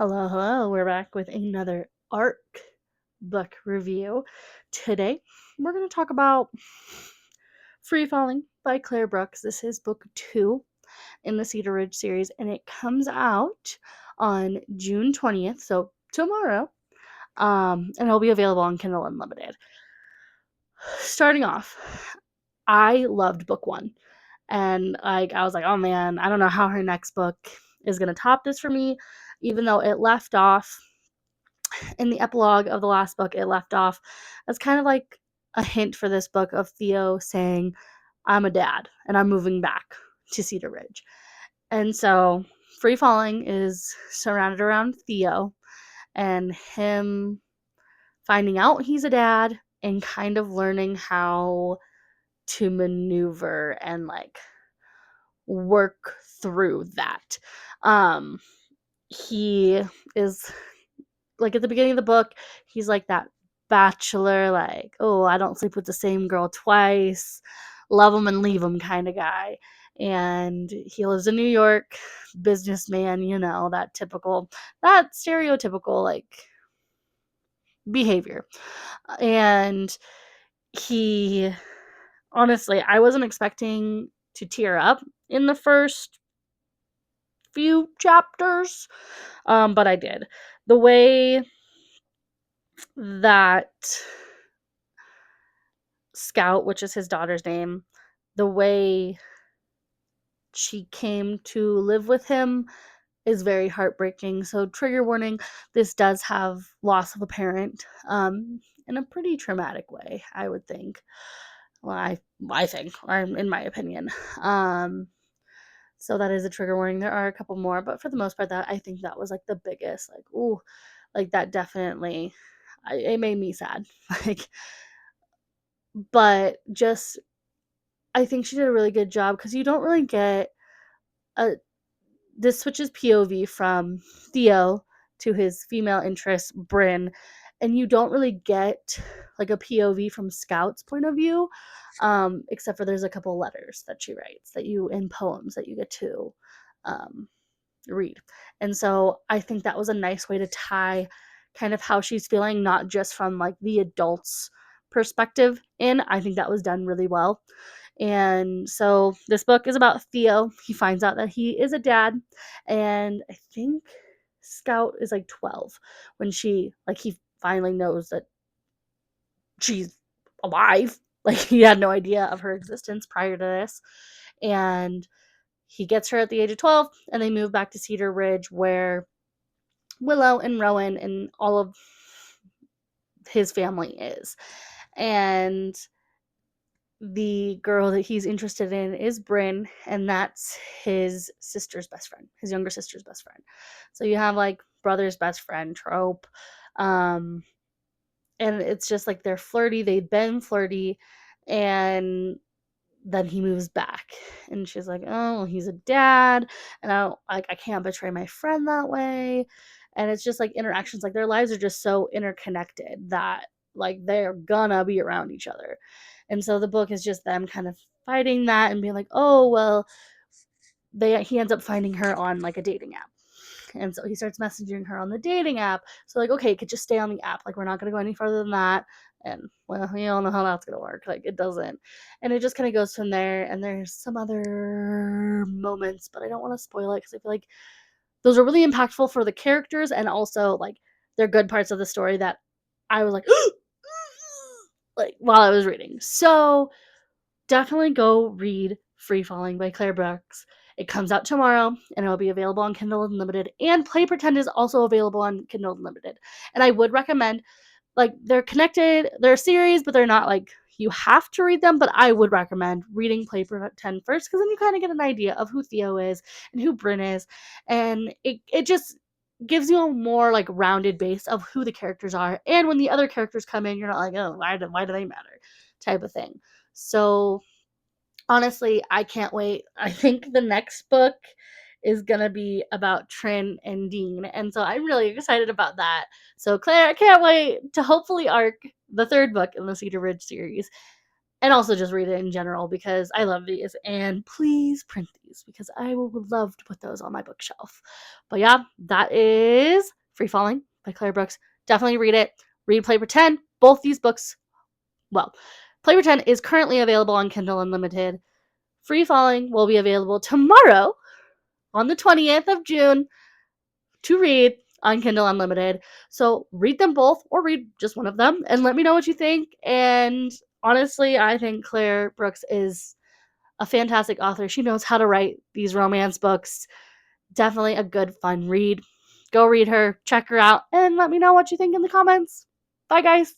Hello, hello. We're back with another ARC book review. Today, we're going to talk about Free Falling by Claire Brooks. This is book 2 in the Cedar Ridge series, and it comes out on June 20th, so tomorrow, and it'll be available on Kindle Unlimited. Starting off, I loved book 1, and I was like, oh man, I don't know how her next book is going to top this for me, even though it left off in the epilogue of the last book. It left off as kind of like a hint for this book of Theo saying, I'm a dad and I'm moving back to Cedar Ridge. And so Free Falling is surrounded around Theo and him finding out he's a dad and kind of learning how to maneuver and like work through that. He is like at the beginning of the book, he's like that bachelor, like, oh, I don't sleep with the same girl twice, love him and leave him kind of guy. And he lives in New York, businessman, that stereotypical like behavior. And he, honestly, I wasn't expecting to tear up in the first few chapters, but I did. The way that Scout, which is his daughter's name, the way she came to live with him is very heartbreaking. So, trigger warning, this does have loss of a parent in a pretty traumatic way, I would think. Well, I think, or in my opinion. So that is a trigger warning. There are a couple more, but for the most part, I think that was like the biggest. Like, ooh, like that definitely, it made me sad. Like, but just I think she did a really good job because you don't really get a this switches POV from Theo to his female interest, Bryn, and you don't really get like a POV from Scout's point of view, except for there's a couple letters that she writes in poems that you get to read. And so I think that was a nice way to tie kind of how she's feeling, not just from like the adults' perspective in. I think that was done really well. And so this book is about Theo. He finds out that he is a dad, and I think Scout is like 12 when he finally knows that she's alive. Like he had no idea of her existence prior to this. And he gets her at the age of 12, and they move back to Cedar Ridge where Willow and Rowan and all of his family is. And the girl that he's interested in is Bryn, and that's his sister's best friend, his younger sister's best friend. So you have like brother's best friend trope. And it's just like they're flirty, they've been flirty, and then he moves back. And she's like, oh, he's a dad, and I can't betray my friend that way. And it's just like interactions, like their lives are just so interconnected that like they're gonna be around each other. And so the book is just them kind of fighting that and being like, oh, well, he ends up finding her on like a dating app. And so he starts messaging her on the dating app. So like, okay, it could just stay on the app. Like we're not gonna go any further than that. And well, we all know how that's gonna work. Like it doesn't. And it just kind of goes from there. And there's some other moments, but I don't want to spoil it because I feel like those are really impactful for the characters, and also like they're good parts of the story that I was like like while I was reading. So definitely go read Free Falling by Claire Brooks. It comes out tomorrow, and it'll be available on Kindle Unlimited, and Play Pretend is also available on Kindle Unlimited. And I would recommend, like, they're connected, they're a series, but they're not like you have to read them, but I would recommend reading Play Pretend first, because then you kind of get an idea of who Theo is and who Bryn is, and it just gives you a more like rounded base of who the characters are, and when the other characters come in, you're not like, oh, why do they matter, type of thing. So honestly, I can't wait. I think the next book is gonna be about Trin and Dean, and so I'm really excited about that. So Claire, I can't wait to hopefully arc the third book in the Cedar Ridge series. and also just read it in general because I love these. And please print these because I would love to put those on my bookshelf. But yeah, that is Free Falling by Claire Brooks. Definitely read it. Read Play Pretend. Both these books, well, Play Pretend is currently available on Kindle Unlimited. Free Falling will be available tomorrow on the 20th of June to read on Kindle Unlimited. So read them both or read just one of them and let me know what you think. And honestly, I think Claire Brooks is a fantastic author. She knows how to write these romance books. Definitely a good, fun read. Go read her, check her out, and let me know what you think in the comments. Bye, guys.